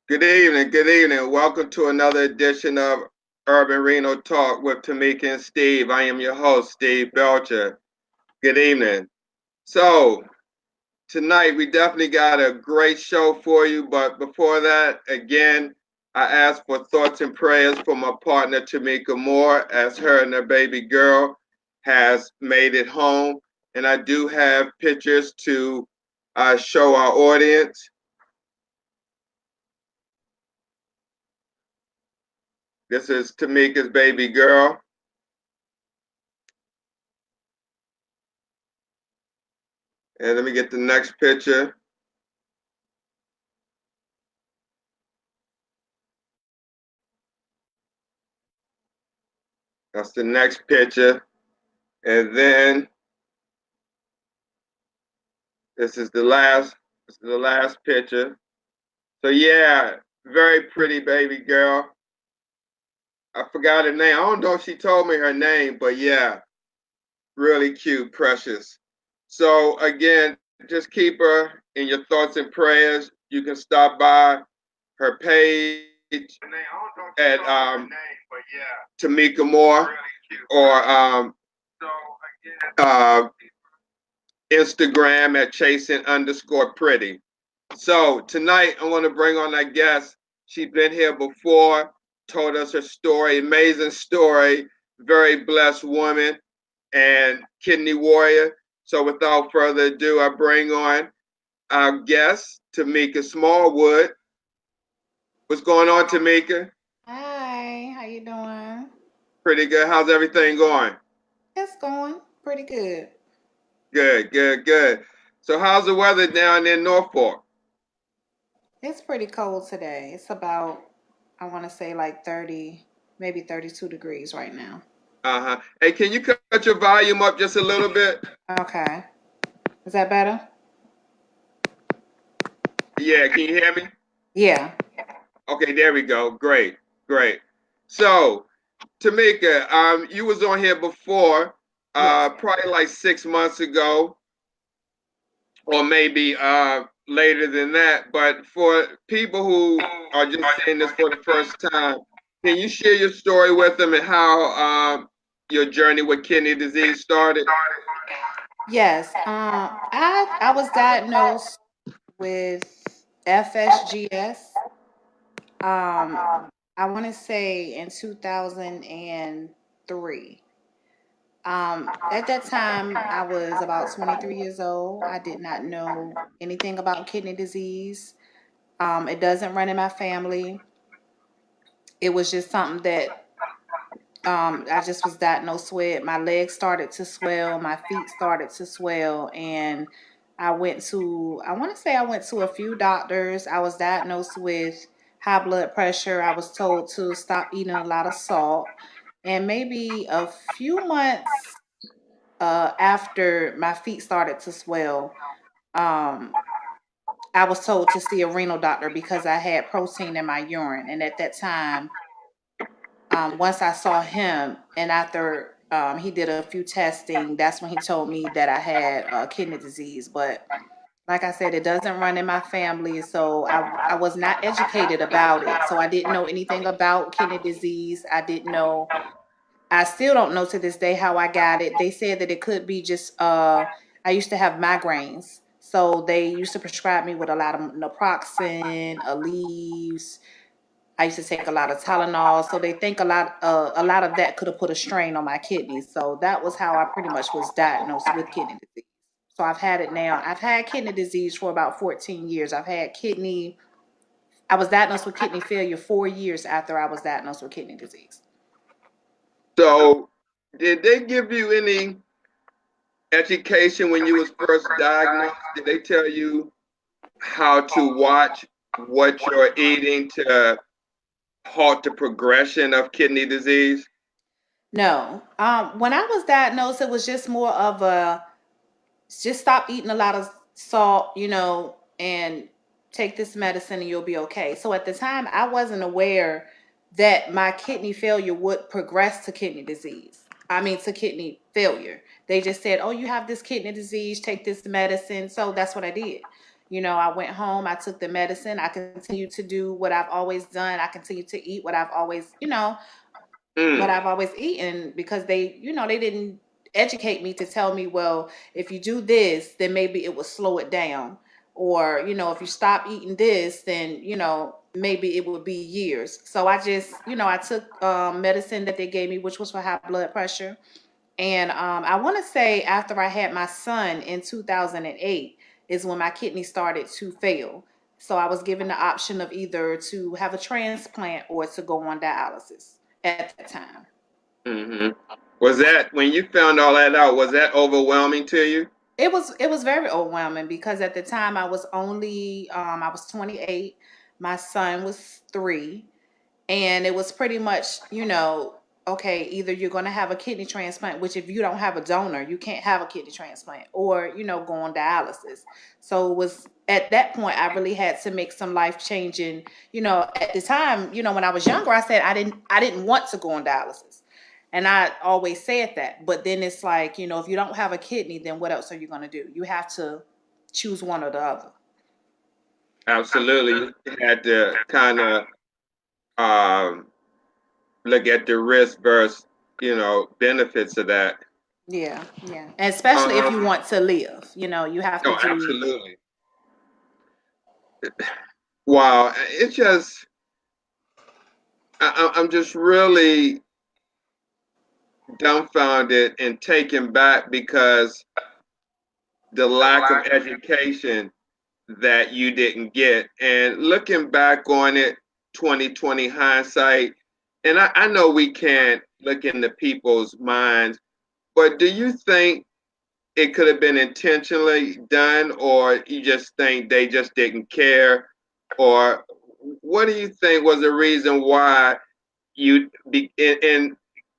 Good evening. Welcome to another edition of Urban Renal Talk with Tamika and Steve. I am your host, Steve Belcher. Good evening. So, tonight we definitely got a great show for you, but before that, again, I ask for thoughts and prayers for my partner, Tamika Moore, as her and her baby girl has made it home. And I do have pictures to show our audience. This is Tamika's baby girl. And let me get the next picture. That's the next picture. And then this is the last picture. So yeah, very pretty baby girl. I forgot her name. I don't know if she told me her name, but yeah, really cute, precious. So again, just keep her in your thoughts and prayers. You can stop by her page at Tamika Moore or uh, Instagram at chasing_pretty. So tonight I want to bring on our guest. She's been here before, told us her story, amazing story, very blessed woman and kidney warrior. So without further ado, I bring on our guest, Tamika Smallwood. What's going on, Tamika? Hi, how you doing? Pretty good. How's everything going? It's going pretty good. Good, good, good. So how's the weather down in Norfolk? It's pretty cold today. It's about, I want to say like 30, maybe 32 degrees right now. Uh-huh. Hey, can you cut your volume up just a little bit? Okay. Is that better? Yeah, can you hear me? Yeah. Okay, there we go. Great, great. So, Tamika, you was on here before, Yes. probably like 6 months ago, or maybe later than that. But for people who are just seeing this for the first time, can you share your story with them and how your journey with kidney disease started? Yes. I was diagnosed with FSGS. Um, I want to say in 2003. At that time, I was about 23 years old. I did not know anything about kidney disease. It doesn't run in my family. It was just something that I just was diagnosed with. My legs started to swell, my feet started to swell, and I want to say I went to a few doctors. I was diagnosed with high blood pressure. I was told to stop eating a lot of salt. And maybe a few months after my feet started to swell, um, I was told to see a renal doctor because I had protein in my urine. And at that time, once I saw him, and after he did a few testing, that's when he told me that I had kidney disease. But like I said, it doesn't run in my family, so I was not educated about it. So I didn't know anything about kidney disease. I didn't know. I still don't know to this day how I got it. They said that it could be just I used to have migraines. So they used to prescribe me with a lot of naproxen, Aleve. I used to take a lot of Tylenol. So they think a lot of that could have put a strain on my kidneys. So that was how I pretty much was diagnosed with kidney disease. So I've had it now. I've had kidney disease for about 14 years. I was diagnosed with kidney failure 4 years after I was diagnosed with kidney disease. So, did they give you any education when you was first diagnosed? Did they tell you how to watch what you're eating to halt the progression of kidney disease? No. When I was diagnosed, it was just more of a just stop eating a lot of salt, and take this medicine and you'll be okay. So at the time, I wasn't aware that my kidney failure would progress to kidney disease. I mean, to kidney failure. They just said, oh, you have this kidney disease, take this medicine. So that's what I did. I went home, I took the medicine, I continued to do what I've always done. I continued to eat what I've always, what Mm. I've always eaten because they didn't educate me to tell me, well, if you do this, then maybe it will slow it down. Or, if you stop eating this, then, maybe it would be years. So I took medicine that they gave me, which was for high blood pressure. And I want to say after I had my son in 2008 is when my kidney started to fail. So I was given the option of either to have a transplant or to go on dialysis at that time. Hmm. Was that when you found all that out? Was that overwhelming to you? It was very overwhelming because at the time I was 28, my son was 3, and it was pretty much, okay, either you're going to have a kidney transplant, which if you don't have a donor, you can't have a kidney transplant, or go on dialysis. So it was at that point I really had to make some life changing. At the time, when I was younger, I said I didn't want to go on dialysis. And I always said that. But then it's like, if you don't have a kidney, then what else are you going to do? You have to choose one or the other. Absolutely. You had to kind of um, look at the risk versus, benefits of that. Yeah, yeah. And especially if you Um, want to live, you have to no, do. absolutely. Wow. It's just, I'm just really dumbfounded and taken back because the lack of education that you didn't get. And looking back on it, 2020 hindsight, and I know we can't look into people's minds, but do you think it could have been intentionally done, or you just think they just didn't care? Or what do you think was the reason why you be, and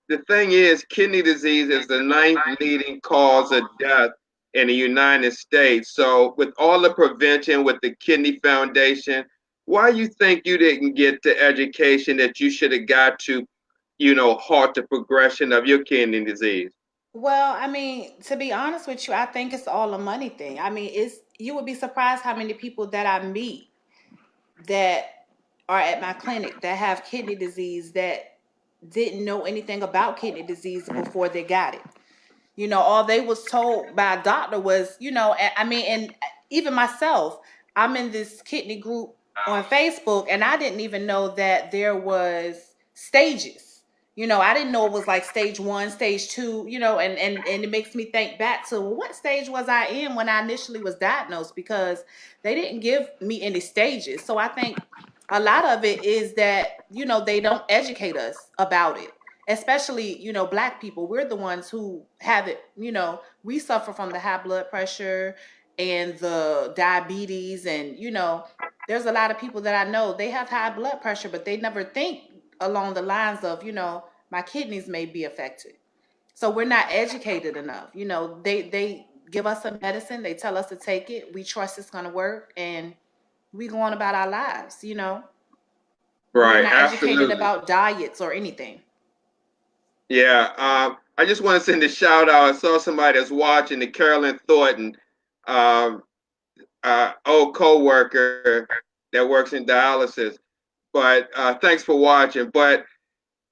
the thing is, kidney disease is the ninth leading cause of death in the United States. So, with all the prevention with the Kidney Foundation, why you think you didn't get the education that you should have got to, halt the progression of your kidney disease? Well, I mean, to be honest with you, I think it's all a money thing. I mean, it's you would be surprised how many people that I meet that are at my clinic that have kidney disease that didn't know anything about kidney disease before they got it. All they was told by a doctor was, I mean, and even myself, I'm in this kidney group on Facebook, and I didn't even know that there was stages. I didn't know it was like stage 1, stage 2, and it makes me think back to, well, what stage was I in when I initially was diagnosed, because they didn't give me any stages. So I think a lot of it is that, they don't educate us about it, especially, black people. We're the ones who have it. We suffer from the high blood pressure and the diabetes, and there's a lot of people that I know, they have high blood pressure, but they never think along the lines of, my kidneys may be affected. So we're not educated enough. They give us some medicine, they tell us to take it, we trust it's going to work, and we go on about our lives. We're Right, not educated absolutely. about diets or anything. Yeah, I just want to send a shout out. I saw somebody that's watching, the Carolyn Thornton, um, old co-worker that works in dialysis. But thanks for watching. But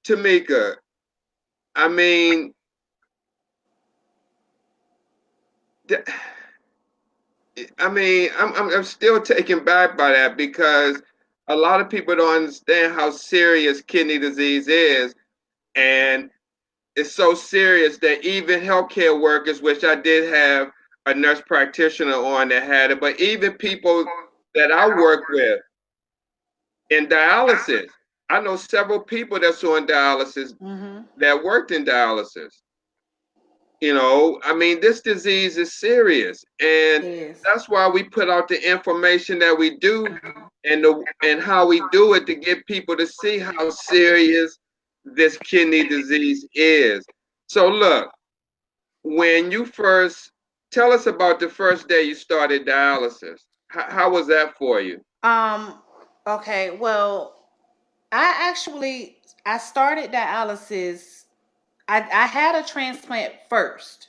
Tamika, I mean, I'm still taken back by that because a lot of people don't understand how serious kidney disease is, and it's so serious that even healthcare workers, which I did have a nurse practitioner on that had it, but even people that I work with in dialysis, I know several people that's on dialysis Mm-hmm. that worked in dialysis. This disease is serious, It and is. that's why we put out the information that we do, and how we do it to get people to see how serious this kidney disease is. So look, when you first tell us about the first day you started dialysis, how was that for you? Um, okay, well, I started dialysis. I had a transplant first.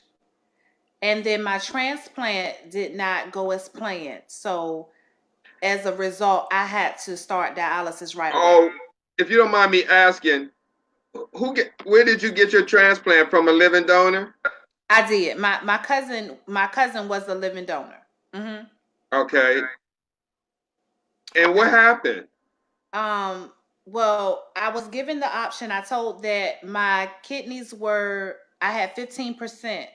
And then my transplant did not go as planned. So as a result, I had to start dialysis right away. Oh, if you don't mind me asking, where did you get your transplant from? A living donor? I did. My cousin was a living donor. Hmm. Okay. And what happened? Um, well, I was given the option. I told that my kidneys were, I had 15%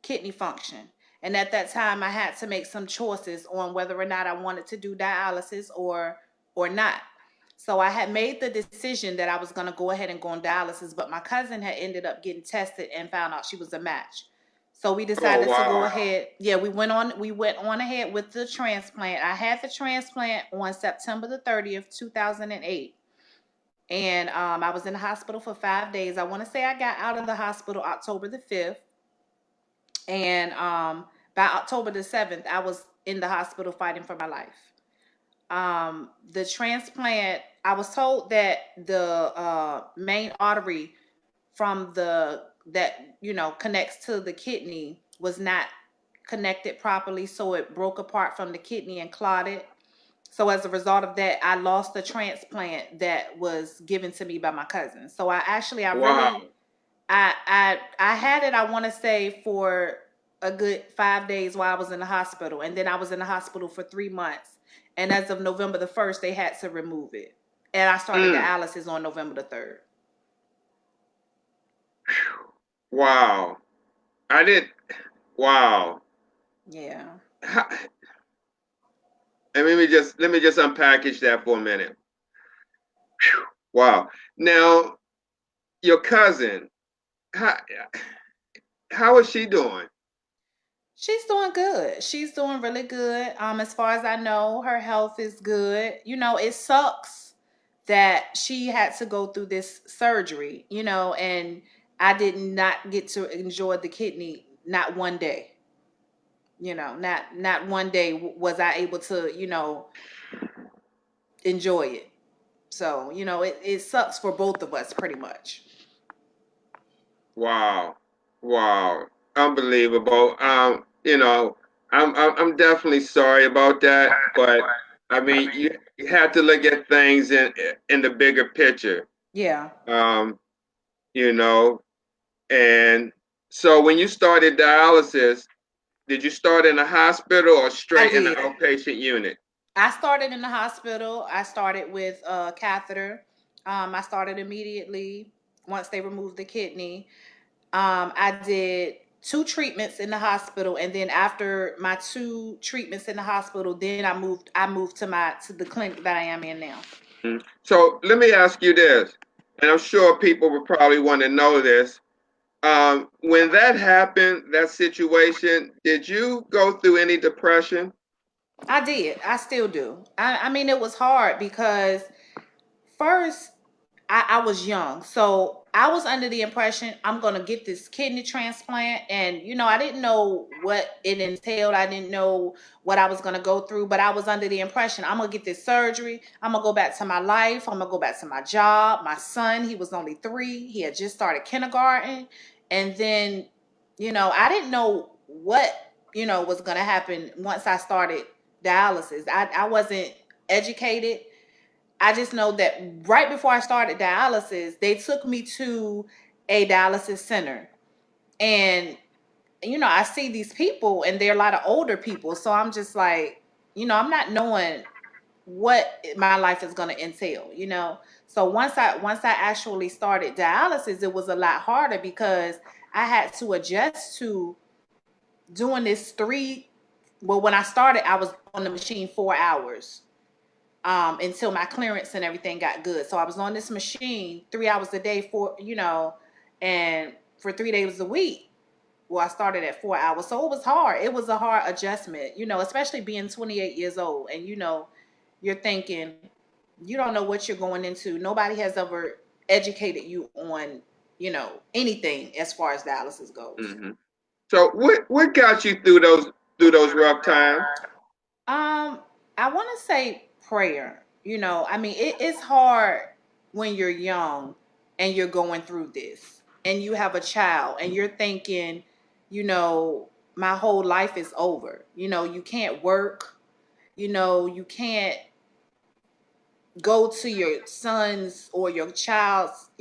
kidney function. And at that time I had to make some choices on whether or not I wanted to do dialysis or not. So I had made the decision that I was going to go ahead and go on dialysis, but my cousin had ended up getting tested and found out she was a match. So we Oh, decided to go wow. ahead. Yeah, we went on ahead with the transplant. I had the transplant on September the 30th, 2008. And I was in the hospital for 5 days. I want to say I got out of the hospital October the 5th. And by October the 7th, I was in the hospital fighting for my life. The transplant, I was told that the main artery from the that connects to the kidney was not connected properly, so it broke apart from the kidney and clotted. So as a result of that, I lost the transplant that was given to me by my cousin. So I Wow. really, I had it. I want to say for a good 5 days while I was in the hospital, and then I was in the hospital for 3 months. And as of November the 1st, they had to remove it, and I started Mm. dialysis on November the 3rd. Wow. I did. Wow. Yeah, Ha- And let me just unpackage that for a minute. Wow. Now, your cousin, how, how is she doing? she's doing good. She's doing really good. As far as I know, her health is good. It sucks that she had to go through this surgery. And I did not get to enjoy the kidney not one day. Not one day was I able to enjoy it. So it sucks for both of us pretty much. Wow. Wow. Unbelievable. I'm definitely sorry about that, but I mean, you have to look at things in the bigger picture. Yeah, Um, you know, and so when you started dialysis, did you start in a hospital or I straight in the did. outpatient unit? I started in the hospital. I started with a catheter. I started immediately once they removed the kidney. I did two treatments in the hospital, and then after my two treatments in the hospital, then I moved to the clinic that I am in now. So let me ask you this, and I'm sure people would probably want to know this. When that happened, that situation, did you go through any depression? I did. I still do. I mean, it was hard because first I was young, so I was under the impression I'm gonna get this kidney transplant, and I didn't know what it entailed. I didn't know what I was gonna go through, but I was under the impression I'm gonna get this surgery. I'm gonna go back to my life. I'm gonna go back to my job. My son, he was only 3. He had just started kindergarten, and then I didn't know what was gonna happen once I started dialysis. I wasn't educated. I just know that right before I started dialysis, they took me to a dialysis center. And, I see these people and they're a lot of older people. So I'm just like, I'm not knowing what my life is going to entail. So once I actually started dialysis, it was a lot harder because I had to adjust to doing this when I started, I was on the machine 4 hours until my clearance and everything got good. So I was on this machine 3 hours a day and for 3 days a week. Well, I started at 4 hours, so it was hard. It was a hard adjustment, especially being 28 years old, and you're thinking you don't know what you're going into. Nobody has ever educated you on, anything as far as dialysis goes. Hmm. So what got you through those rough times? Um, I want to say prayer. I mean, it's hard when you're young and you're going through this, and you have a child, and you're thinking, you know, my whole life is over. You can't work. You can't go to your son's or your child's,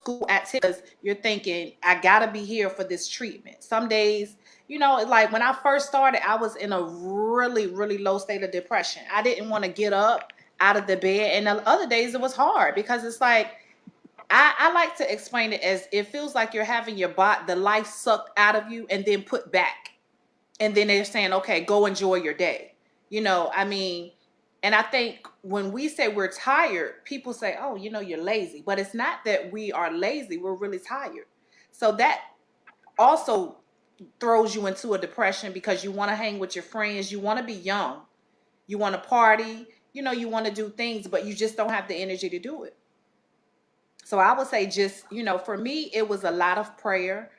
school activities. You're thinking, I gotta be here for this treatment. Some days, like when I first started, I was in a really, really low state of depression. I didn't want to get up out of the bed. And the other days it was hard because it's like, I like to explain it as it feels like you're having the life sucked out of you and then put back. And then they're saying, okay, go enjoy your day. I mean, and I think when we say we're tired, people say, oh, you're lazy. But it's not that we are lazy, we're really tired. So that also throws you into a depression because you want to hang with your friends, you want to be young, you want to party, you want to do things, but you just don't have the energy to do it. So I would say just, for me, it was a lot of prayer.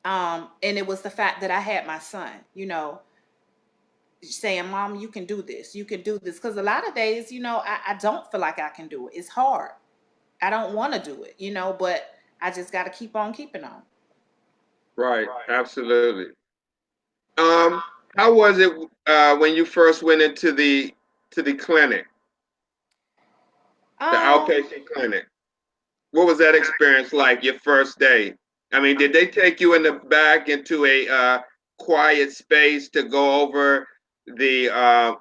And it was the fact that I had my son, saying, Mom, you can do this. You can do this. Because a lot of days, I don't feel like I can do it. It's hard. I don't want to do it, but I just got to keep on keeping on. Right. Absolutely. Um, how was it when you first went into the clinic, the Um, outpatient clinic? What was that experience like? Your first day? I mean, did they take you in the back into a quiet space to go over the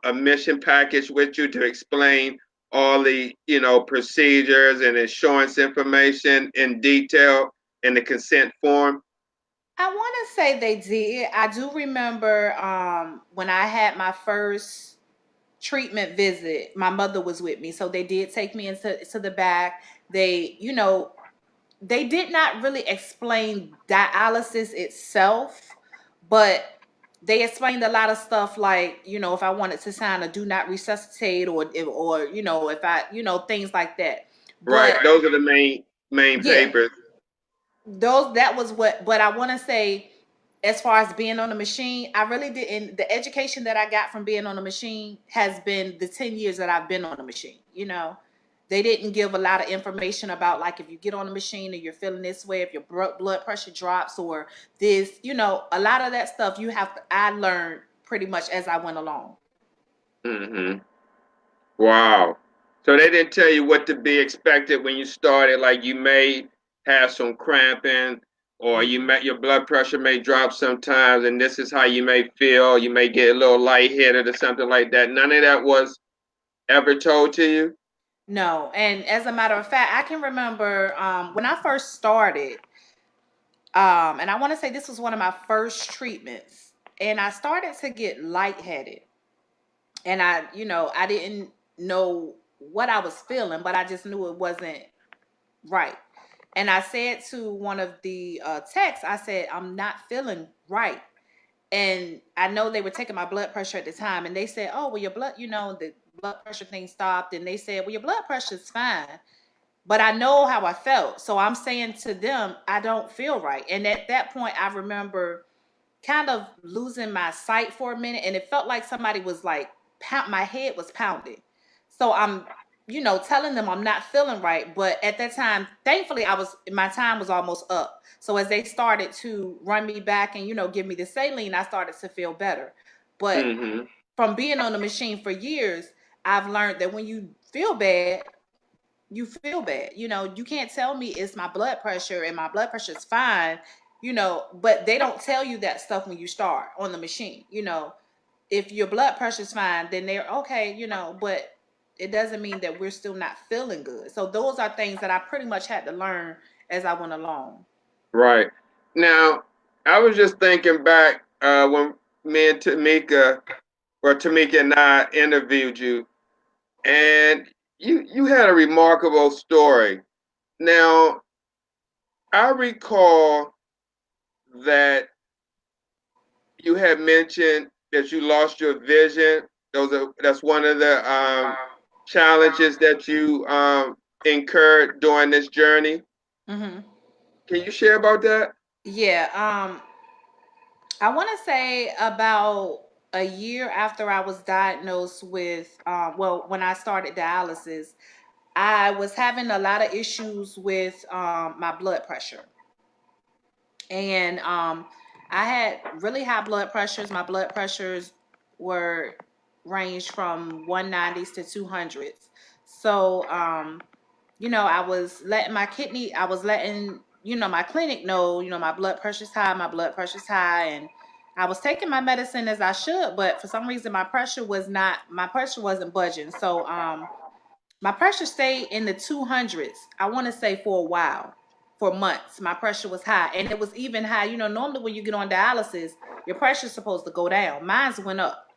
admission package with you to explain all the procedures and insurance information in detail in the consent form? I want to say they did. I do remember when I had my first treatment visit, my mother was with me. So they did take me into the back. They did not really explain dialysis itself, but they explained a lot of stuff like, if I wanted to sign a do not resuscitate or if I, things like that. Right. But Those are the main yeah, papers. that was what, but I want to say, as far as being on the machine, I really didn't. The education that I got from being on the machine has been the 10 years that I've been on the machine. They didn't give a lot of information about, like, if you get on the machine and you're feeling this way, if your blood pressure drops or this, a lot of that stuff I learned pretty much as I went along. Hmm. Wow. So they didn't tell you what to be expected when you started, like you may have some cramping or your blood pressure may drop sometimes and this is how you may feel. You may get a little lightheaded or something like that. None of that was ever told to you? No, and as a matter of fact, I can remember when I first started. And I want to say this was one of my first treatments, and I started to get lightheaded, and I didn't know what I was feeling, but I just knew it wasn't right. And I said to one of the techs, I said, I'm not feeling right. And I know they were taking my blood pressure at the time, and they said, oh, well, your blood, the blood pressure thing stopped, and they said, well, your blood pressure is fine. But I know how I felt. So I'm saying to them, I don't feel right. And at that point, I remember kind of losing my sight for a minute. And it felt like somebody was like, my head was pounding. So I'm, telling them I'm not feeling right. But at that time, thankfully, my time was almost up. So as they started to run me back and, give me the saline, I started to feel better. But Hmm. from being on the machine for years, I've learned that when you feel bad, you feel bad. You can't tell me it's my blood pressure and my blood pressure is fine, but they don't tell you that stuff when you start on the machine. If your blood pressure is fine, then they're okay, but it doesn't mean that we're still not feeling good. So those are things that I pretty much had to learn as I went along. Right. Now, I was just thinking back when me and Tamika and I interviewed you, and you had a remarkable story. Now, I recall that you had mentioned that you lost your vision. That's one of the challenges that you incurred during this journey. Hmm. Can you share about that? Yeah. I want to say about a year after I was diagnosed with, when I started dialysis, I was having a lot of issues with my blood pressure. And I had really high blood pressures. My blood pressures were ranged from 190s to 200s. So, I was letting my clinic know, my blood pressure's high, and I was taking my medicine as I should, but for some reason my pressure wasn't budging. So, my pressure stayed in the 200s. I want to say for a while, for months. My pressure was high, and it was even high. Normally when you get on dialysis, your pressure's supposed to go down. Mine's went up,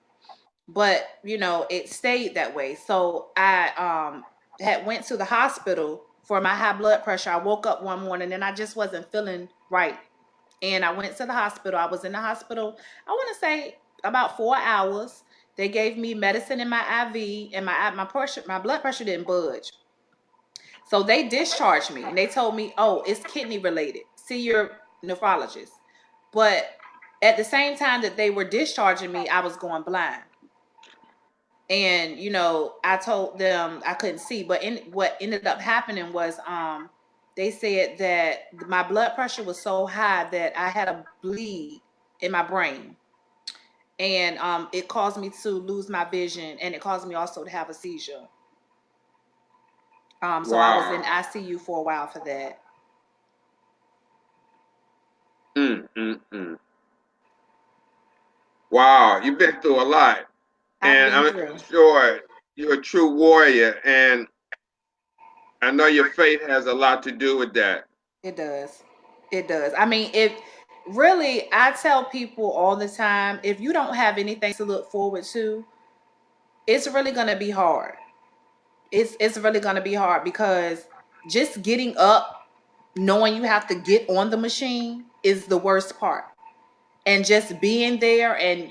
but it stayed that way. So I had went to the hospital for my high blood pressure. I woke up one morning and I just wasn't feeling right, and I went to the hospital. I was in the hospital, I want to say about 4 hours. They gave me medicine in my IV, and my blood pressure didn't budge. So they discharged me, and they told me, "Oh, it's kidney related. See your nephrologist." But at the same time that they were discharging me, I was going blind. And I told them I couldn't see, but what ended up happening was they said that my blood pressure was so high that I had a bleed in my brain, and it caused me to lose my vision, and it caused me also to have a seizure. So I was in Wow. ICU for a while for that. Mm. Wow, you've been through a lot, I've and been I'm through. sure you're a true warrior, and I know your faith has a lot to do with that. It does. It does. I mean, if really, I tell people all the time, if you don't have anything to look forward to, it's really gonna be hard. It's really gonna be hard because just getting up, knowing you have to get on the machine is the worst part. And just being there, and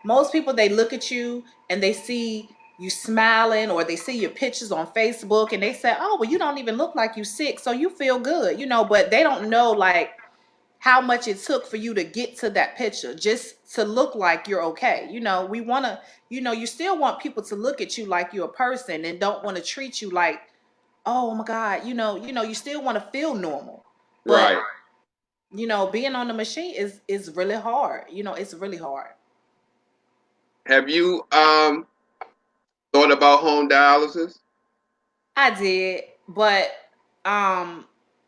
most people, they look at you and they see you smiling, or they see your pictures on Facebook and they say, "Oh, well, you don't even look like you sick, so you feel good," but they don't know, like, how much it took for you to get to that picture just to look like you're okay. We want to, you still want people to look at you like you're a person and don't want to treat you like, "Oh my God," you still want to feel normal. But Right. being on the machine is really hard. It's really hard. Have you thought about home dialysis? I did, but um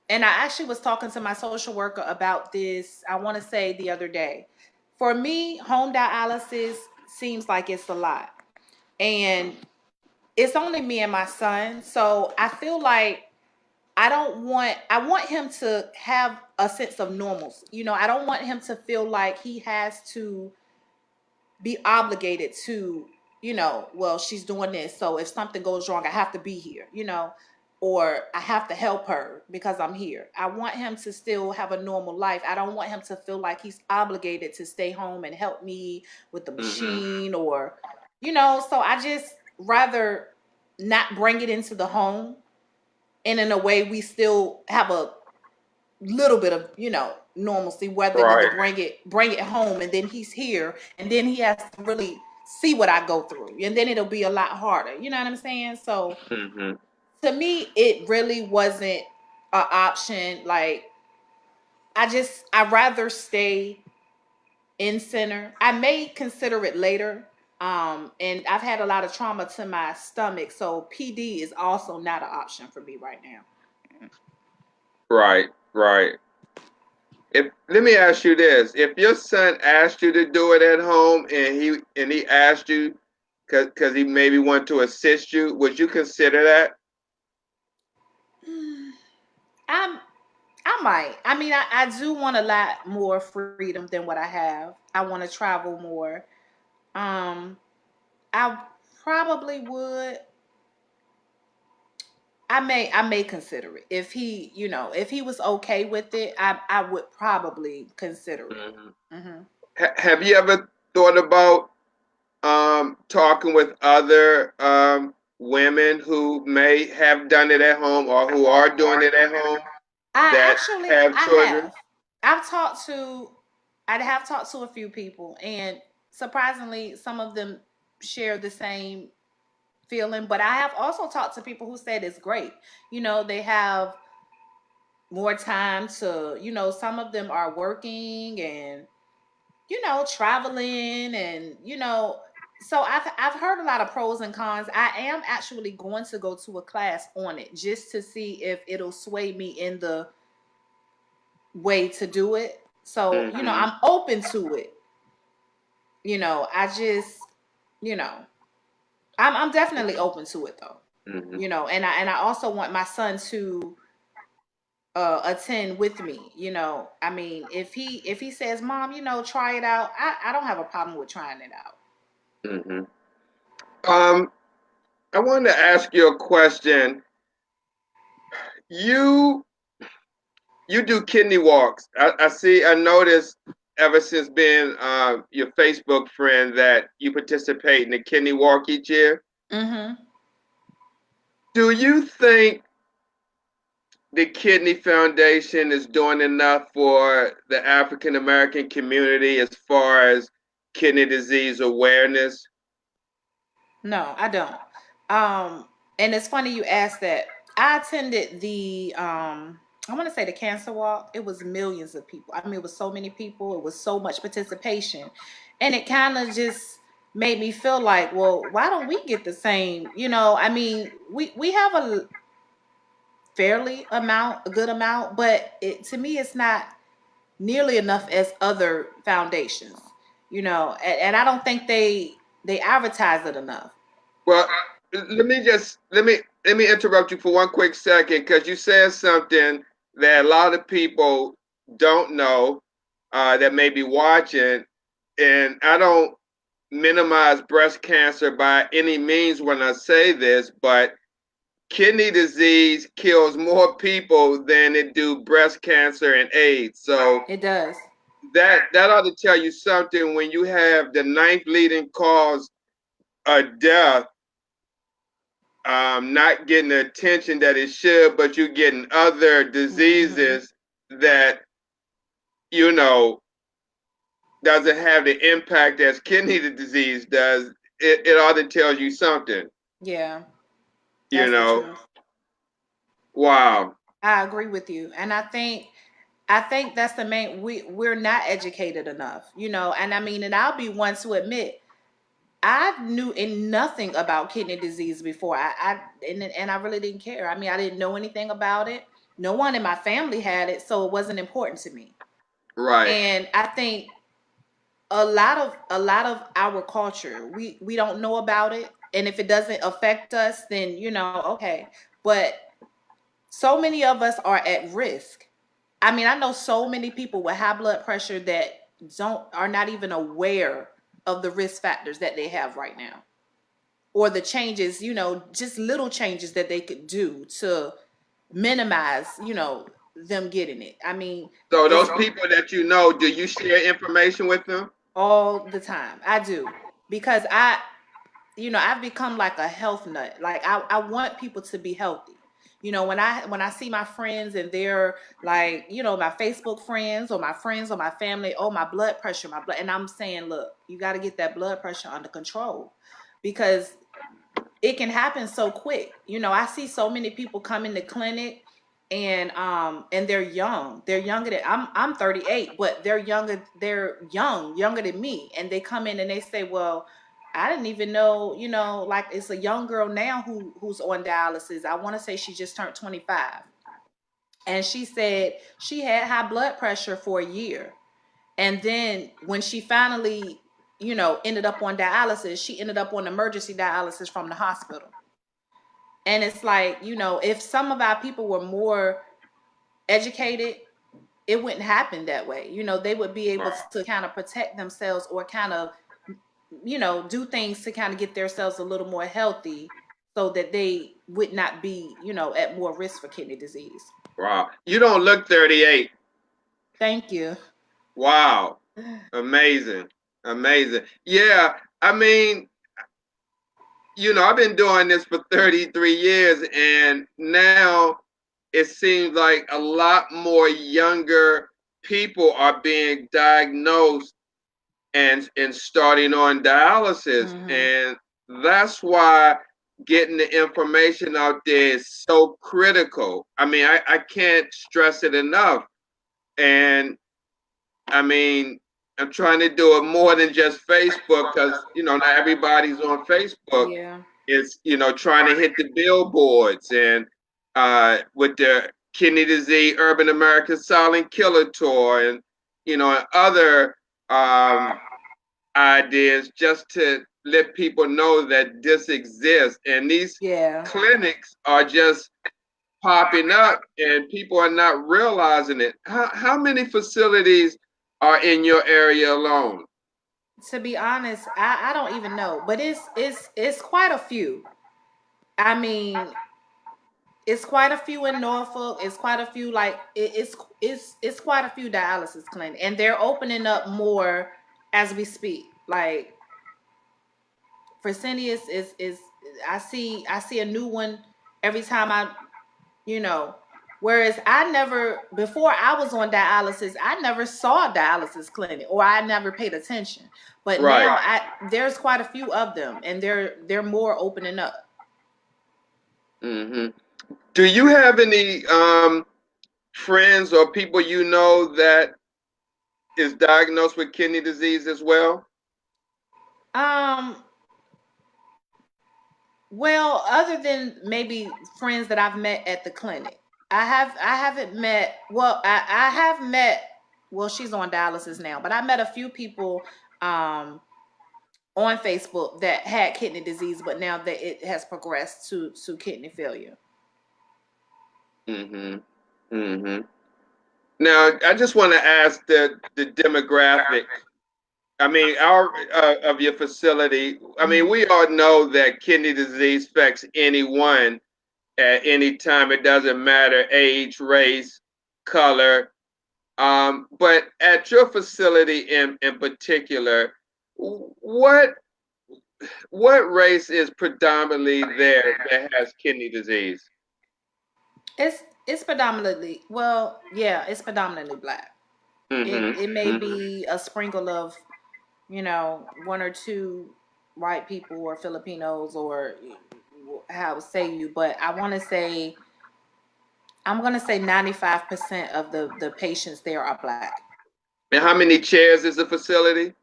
and I actually was talking to my social worker about this, I want to say the other day. For me, home dialysis seems like it's a lot. And it's only me and my son, so I feel like I want him to have a sense of normalcy. I don't want him to feel like he has to be obligated to, well, she's doing this, so if something goes wrong, I have to be here, or I have to help her because I'm here. I want him to still have a normal life. I don't want him to feel like he's obligated to stay home and help me with the Mm-hmm. machine, or, so I just rather not bring it into the home. And in a way, we still have a little bit of normalcy, rather than to Right. bring it home, and then he's here, and then he has to really see what I go through, and then it'll be a lot harder. You know what I'm saying? So Mm-hmm. to me, it really wasn't an option. Like, I rather stay in center. I may consider it later. And I've had a lot of trauma to my stomach, so PD is also not an option for me right now. Right. Right. If let me ask you this: if your son asked you to do it at home, and he asked you because he maybe wanted to assist you, would you consider that? I'm I might. I mean, I do want a lot more freedom than what I have. I want to travel more. Um, I probably would. I may consider it if if he was okay with it. I would probably consider it. Hmm. Hmm. Have you ever thought about talking with other women who may have done it at home or who are doing it at home that have I children? have. I've talked to I have talked to a few people, and surprisingly, some of them share the same feeling. But I have also talked to people who said it's great. They have more time to, some of them are working and, traveling and, so I've heard a lot of pros and cons. I am actually going to go to a class on it just to see if it'll sway me in the way to do it. So, Mm-hmm. I'm open to it. I just, you know, I'm definitely open to it though. Mm-hmm. And I also want my son to attend with me. I mean, if he says, "Mom, try it out," I don't have a problem with trying it out. Mm-hmm. Um, I wanted to ask you a question. You you do kidney walks. I noticed ever since being your Facebook friend that you participate in the kidney walk each year. Mhm. Do you think the Kidney Foundation is doing enough for the African American community as far as kidney disease awareness? No, I don't. And it's funny you asked that. I attended the I want to say the cancer walk. It was millions of people. I mean, it was so many people. It was so much participation, and it kind of just made me feel like, well, why don't we get the same? I mean, we have a a good amount, but to me, it's not nearly enough as other foundations. And I don't think they advertise it enough. Well, let me interrupt you for one quick second because you said something that a lot of people don't know that may be watching, and I don't minimize breast cancer by any means when I say this, but kidney disease kills more people than it do breast cancer and AIDS. So It does. that ought to tell you something when you have the ninth leading cause of death not getting the attention that it should, but you're getting other Hmm. diseases that you know doesn't have the impact as kidney disease does. It ought to tell you something. Yeah, You that's the know, truth. wow. I agree with you, and I think that's the main. We're not educated enough, and I mean, and I'll be one to admit I knew nothing about kidney disease before. And I really didn't care. I mean, I didn't know anything about it. No one in my family had it, so it wasn't important to me. Right. And I think a lot of our culture, we don't know about it, and if it doesn't affect us, then okay. But so many of us are at risk. I mean, I know so many people with high blood pressure that don't are not even aware of the risk factors that they have right now, or the changes, just little changes that they could do to minimize, them getting it. I mean, So it's those people that you know, do you share information with them? all the time. I do, because I've become like a health nut. Like I want people to be healthy. When I see my friends and they're like, my Facebook friends or my friends or my family, oh, my blood pressure, and I'm saying, look, you got to get that blood pressure under control, because it can happen so quick. I see so many people come in the clinic, and they're young. They're younger than I'm 38, but they're younger than me. And they come in and they say, well, I didn't even know, like, it's a young girl now who's on dialysis. I want to say she just turned 25. And she said she had high blood pressure for a year. And then when she finally, ended up on dialysis, she ended up on emergency dialysis from the hospital. And it's like, if some of our people were more educated, it wouldn't happen that way. They would be able Wow. to kind of protect themselves, or kind of, do things to kind of get themselves a little more healthy, so that they would not be, at more risk for kidney disease. Wow. You don't look 38. Thank you. Wow. Amazing. Amazing. Yeah. I mean, I've been doing this for 33 years, and now it seems like a lot more younger people are being diagnosed and starting on dialysis. Hmm. And that's why getting the information out there is so critical. I mean, I can't stress it enough. And I mean, I'm trying to do it more than just Facebook because, not everybody's on Facebook. Yeah. It's, trying to hit the billboards and with the kidney disease, Urban American Silent Killer Tour and, and other ideas just to let people know that this exists. And these Yeah. clinics are just popping up and people are not realizing it. How many facilities are in your area alone? To be honest, I don't even know, but it's quite a few. I mean, it's quite a few in Norfolk. It's quite a few it's quite a few dialysis clinics, and they're opening up more as we speak. Like Fresenius is I see a new one every time you know. Whereas I never before I was on dialysis, I never saw a dialysis clinic or I never paid attention. But Right. now there's quite a few of them, and they're more opening up. Hmm. Do you have any friends or people that is diagnosed with kidney disease as well? Um, well, other than maybe friends that I've met at the clinic, I haven't met. Well, I have met. Well, she's on dialysis now, but I met a few people um on Facebook that had kidney disease, but now that it has progressed to kidney failure. Hmm. Hmm. Now, I just want to ask the demographic. I mean, our of your facility. I mean, Hmm. we all know that kidney disease affects anyone at any time. It doesn't matter age, race, color. But at your facility in particular, what what race is predominantly there that has kidney disease? It's predominantly yeah, it's predominantly black. It Mm-hmm. it may Mm-hmm. be a sprinkle of one or two white people or Filipinos or how say you, but I'm gonna say 95% of the patients there are black. And how many chairs is the facility?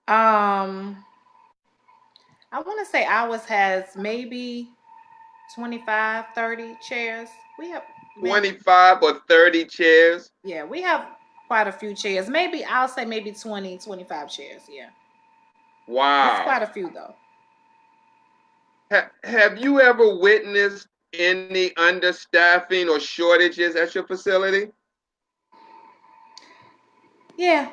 Um, I want to say ours has maybe 25, 30 chairs. We have maybe 25 or 30 chairs? yeah, we have quite a few chairs. Maybe I'll say maybe 20, 25 chairs. Yeah, it's Wow. quite a few though. Have you ever witnessed any understaffing or shortages at your facility? Yeah.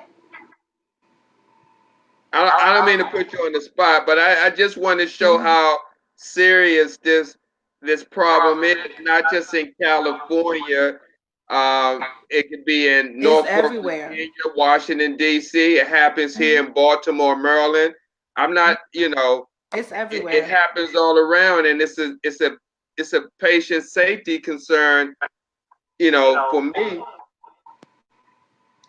I don't mean to put you on the spot, but I just want to show Hmm. how serious this problem is, not just in California. It could be in It's Norfolk, everywhere. Virginia, Washington, D.C. It happens here Hmm. in Baltimore, Maryland. I'm not, It's it everywhere. happens all around, and it's a patient safety concern, for me.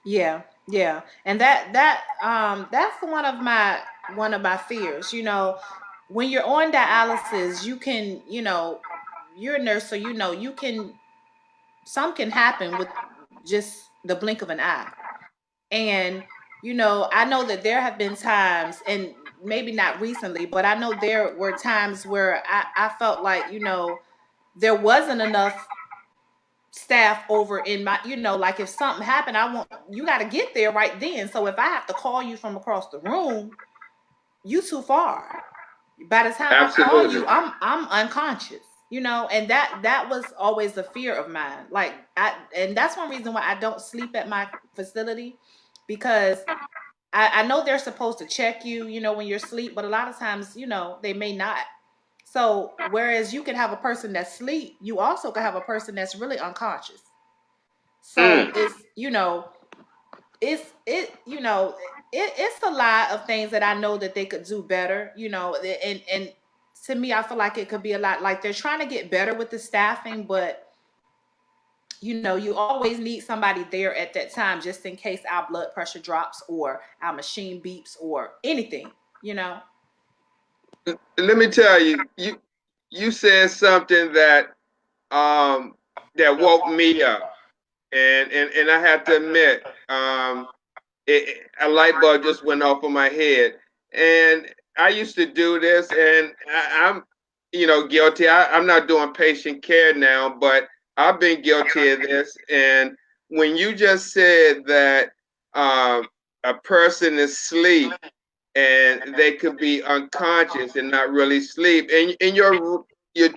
Yeah, yeah, and that's one of my fears. When you're on dialysis, you can you're a nurse, so you can some can happen with just the blink of an eye. And I know that there have been times, and maybe not recently, but I know there were times where I felt like there wasn't enough staff over in my like if something happened, I want you got to get there right then. So if I have to call you from across the room, you too far. By the time I call Absolutely. you, I'm unconscious. And that was always a fear of mine. Like and that's one reason why I don't sleep at my facility, because I know they're supposed to check you, when you're asleep, but a lot of times, they may not. So whereas you can have a person that's asleep, you also can have a person that's really unconscious. So Mm. it's a lot of things that I know that they could do better, and to me I feel like it could be a lot, like they're trying to get better with the staffing, but you always need somebody there at that time just in case our blood pressure drops or our machine beeps or anything, you know. Let me tell you, you said something um that woke me up, and I have to admit, a light bulb just went off in my head. And I used to do this, and I'm, guilty. I'm not doing patient care now, but I've been guilty of this. And when you just said that a person is asleep and they could be unconscious and not really sleep. And you're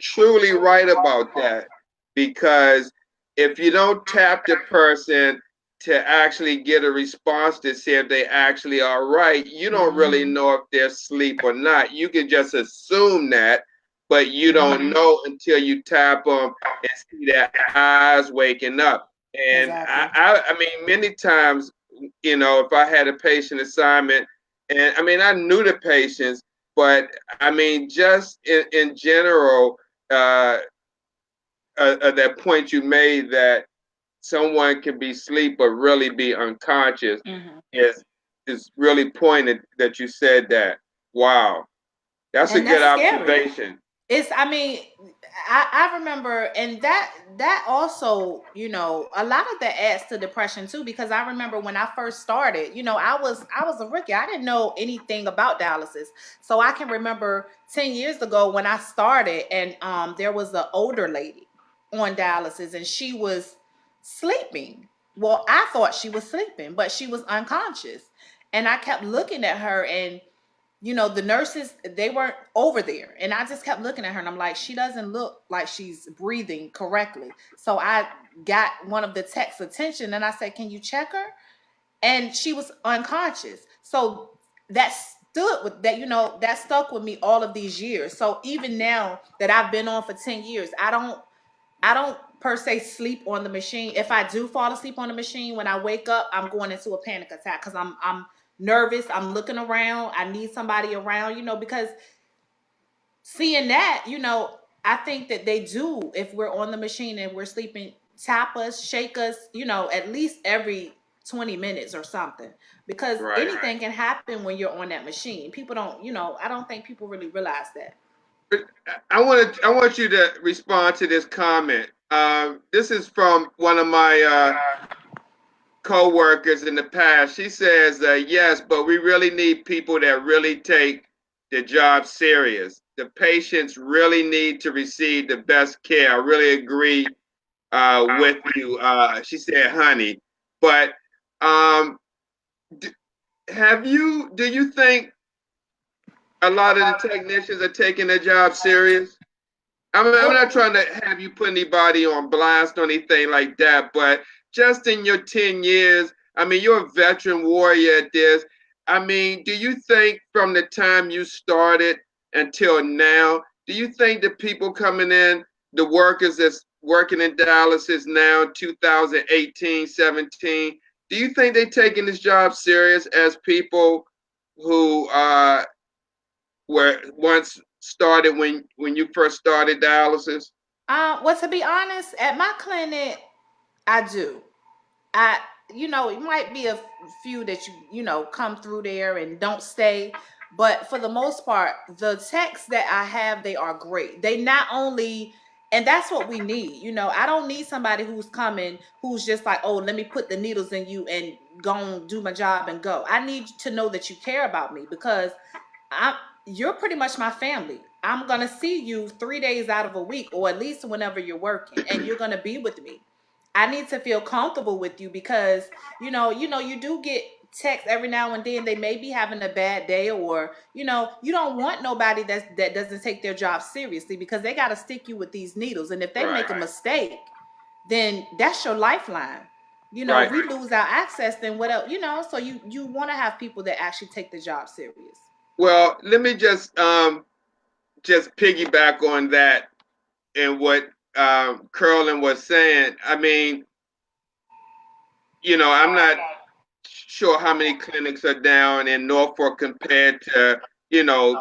truly right about that, because if you don't tap the person to actually get a response to see if they actually are right, you don't really Mm-hmm. know if they're asleep or not. You can just assume that, but you don't Mm-hmm. know until you tap them and see their eyes waking up. And Exactly. I mean, many times, if I had a patient assignment, and I mean, I knew the patients, but I mean, just in general, uh, that point you made that someone can be asleep but really be unconscious Mm-hmm. is is really pointed that you said that. Wow, that's a And good that's scary. observation. It's, I mean, I remember, and that also, a lot of that adds to depression too, because I remember when I first started, I was a rookie. I didn't know anything about dialysis. So I can remember 10 years ago when I started, and there was an older lady on dialysis, and she was sleeping. Well, I thought she was sleeping, but she was unconscious. And I kept looking at her, and the nurses, they weren't over there, and I just kept looking at her, and I'm like, she doesn't look like she's breathing correctly. So I got one of the tech's attention, and I said, can you check her? And she was unconscious. So that stood with that, that stuck with me all of these years. So even now that I've been on for 10 years, I don't per se sleep on the machine. If I do fall asleep on the machine, when I wake up, I'm going into a panic attack because I'm nervous. I'm looking around. I need somebody around, because seeing that, I think that they do, if we're on the machine and we're sleeping, tap us, shake us, at least every 20 minutes or something. Because Right. anything can happen when you're on that machine. People don't, I don't think people really realize that. But I want you to respond to this comment. This is from one of my co-workers in the past. She says, yes, but we really need people that really take the job serious. The patients really need to receive the best care. I really agree with you. She said, honey. But um, d- do you think a lot of the technicians are taking their job serious? I mean, I'm not Well, trying to have you put anybody on blast or anything like that, but just in your 10 years, I mean, you're a veteran warrior at this. I mean, do you think from the time you started until now, do you think the people coming in, the workers that's working in dialysis now, 2018, 17, do you think they taking this job serious as people who were once started when you first started dialysis? well, to be honest, at my clinic, I do. I, it might be a few that come through there and don't stay, but for the most part, the techs that I have, they are great. They not only, and that's what we need. I don't need somebody who's coming who's just like, oh, let me put the needles in you and go and do my job and go. I need to know that you care about me, because I'm you're pretty much my family. I'm gonna see you 3 days out of a week, or at least whenever you're working, and you're gonna be with me. I need to feel comfortable with you, because you do get texts every now and then. They may be having a bad day, or you don't want nobody that doesn't take their job seriously, because they got to stick you with these needles, and if they make Right, a mistake, then that's your lifeline. right. We lose our access, then what else? So you want to have people that actually take the job serious. Well, let me just piggyback on that and what Curlin was saying. I mean, I'm not sure how many clinics are down in Norfolk compared to,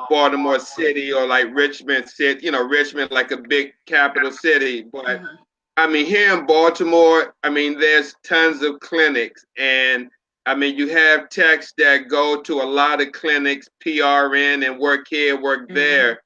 Baltimore City or like Richmond City, Richmond like a big capital city. But Mhm. I mean, here in Baltimore, I mean, there's tons of clinics. And I mean, you have techs that go to a lot of clinics, PRN, and work here, work Mhm. there.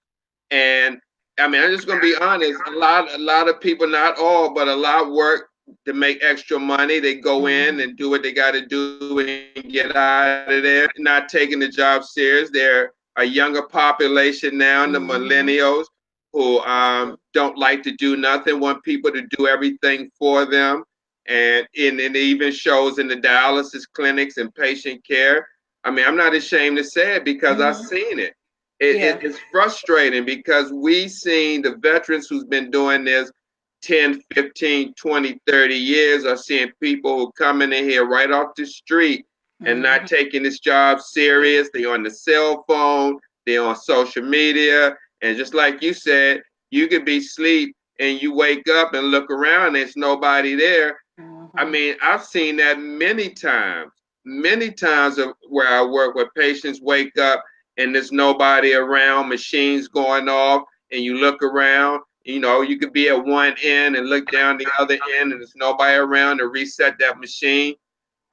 And I mean, I'm just gonna be honest. A lot of people, not all, but a lot work to make extra money. They go in Mm-hmm. and do what they got to do and get out of there. Not taking the job serious. They're a younger population now, the Mm-hmm. millennials, who That's true. don't like to do nothing, want people to do everything for them, and it even shows in the dialysis clinics and patient care. I mean, I'm not ashamed to say it because I've Mm-hmm. seen it. Yeah. It's frustrating because we seen the veterans who's been doing this 10, 15, 20, 30 years are seeing people who coming in here right off the street and Mm-hmm. not taking this job serious. They on the cell phone, they on social media, and just like you said, you could be asleep and you wake up and look around and there's nobody there. I Mm-hmm. mean, I've seen that many times of where I work where patients wake up and there's nobody around, machines going off, and you look around. You know, you could be at one end and look down the other end, and there's nobody around to reset that machine.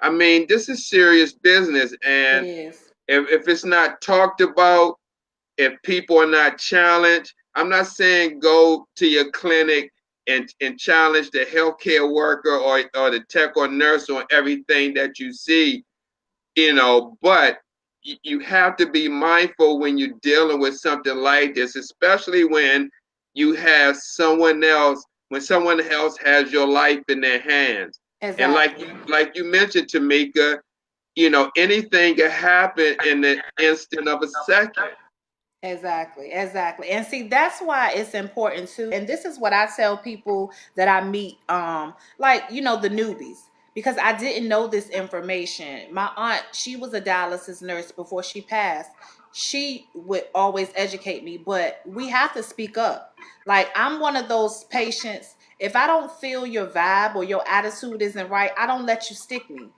I mean, this is serious business, It and is. if it's not talked about, if people are not challenged, I'm not saying go to your clinic and challenge the healthcare worker or the tech or nurse on everything that you see, but you have to be mindful when you're dealing with something like this, especially when you have someone else has your life in their hands. And Exactly. like you mentioned, Tamika, anything can happen in the instant of a second. Exactly, exactly. And see, that's why it's important too. And this is what I tell people that I meet, like, the newbies, because I didn't know this information. My aunt, she was a dialysis nurse before she passed. She would always educate me, but we have to speak up. Like, I'm one of those patients, if I don't feel your vibe or your attitude isn't right, I don't let you stick me.